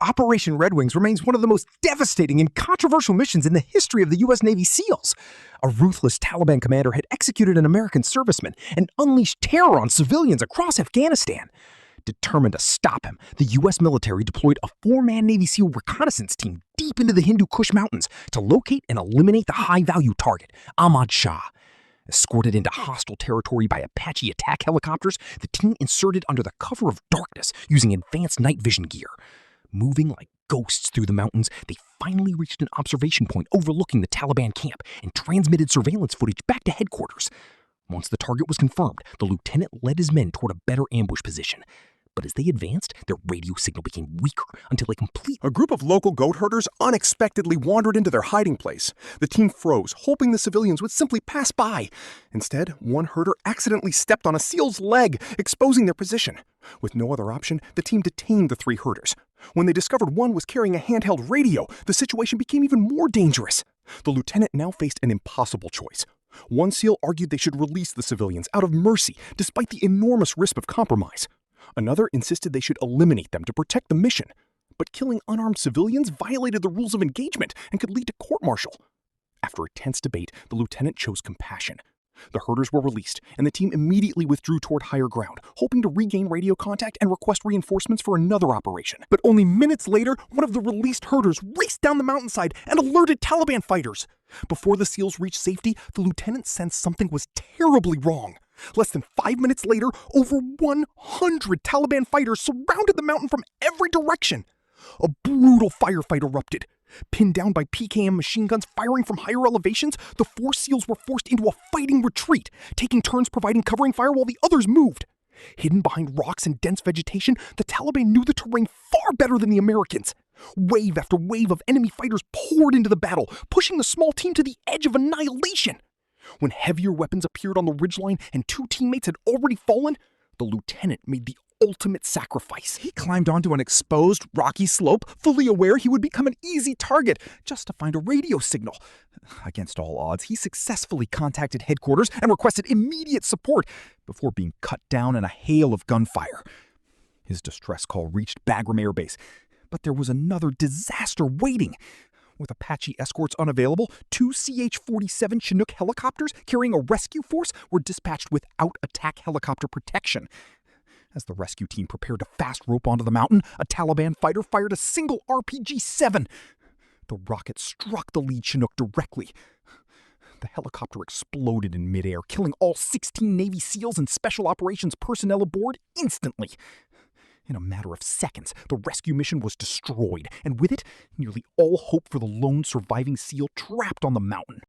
Operation Red Wings remains one of the most devastating and controversial missions in the history of the U.S. Navy SEALs. A ruthless Taliban commander had executed an American serviceman and unleashed terror on civilians across Afghanistan. Determined to stop him, the U.S. military deployed a 4-man Navy SEAL reconnaissance team deep into the Hindu Kush Mountains to locate and eliminate the high-value target, Ahmad Shah. Escorted into hostile territory by Apache attack helicopters, the team inserted under the cover of darkness using advanced night vision gear. Moving like ghosts through the mountains, they finally reached an observation point overlooking the Taliban camp and transmitted surveillance footage back to headquarters. Once the target was confirmed, the lieutenant led his men toward a better ambush position. But as they advanced, their radio signal became weaker until A group of local goat herders unexpectedly wandered into their hiding place. The team froze, hoping the civilians would simply pass by. Instead, one herder accidentally stepped on a seal's leg, exposing their position. With no other option, the team detained the 3 herders. When they discovered one was carrying a handheld radio, the situation became even more dangerous. The lieutenant now faced an impossible choice. One SEAL argued they should release the civilians out of mercy, despite the enormous risk of compromise. Another insisted they should eliminate them to protect the mission. But killing unarmed civilians violated the rules of engagement and could lead to court-martial. After a tense debate, the lieutenant chose compassion. The herders were released, and the team immediately withdrew toward higher ground, hoping to regain radio contact and request reinforcements for another operation. But only minutes later, one of the released herders raced down the mountainside and alerted Taliban fighters. Before the SEALs reached safety, the lieutenant sensed something was terribly wrong. Less than 5 minutes later, over 100 Taliban fighters surrounded the mountain from every direction. A brutal firefight erupted. Pinned down by PKM machine guns firing from higher elevations, the 4 SEALs were forced into a fighting retreat, taking turns providing covering fire while the others moved. Hidden behind rocks and dense vegetation, the Taliban knew the terrain far better than the Americans. Wave after wave of enemy fighters poured into the battle, pushing the small team to the edge of annihilation. When heavier weapons appeared on the ridgeline and 2 teammates had already fallen, the lieutenant made the ultimate sacrifice. He climbed onto an exposed, rocky slope, fully aware he would become an easy target, just to find a radio signal. Against all odds, he successfully contacted headquarters and requested immediate support before being cut down in a hail of gunfire. His distress call reached Bagram Air Base, but there was another disaster waiting. With Apache escorts unavailable, 2 CH-47 Chinook helicopters carrying a rescue force were dispatched without attack helicopter protection. As the rescue team prepared to fast rope onto the mountain, a Taliban fighter fired a single RPG-7. The rocket struck the lead Chinook directly. The helicopter exploded in midair, killing all 16 Navy SEALs and Special Operations personnel aboard instantly. In a matter of seconds, the rescue mission was destroyed, and with it, nearly all hope for the lone surviving SEAL trapped on the mountain.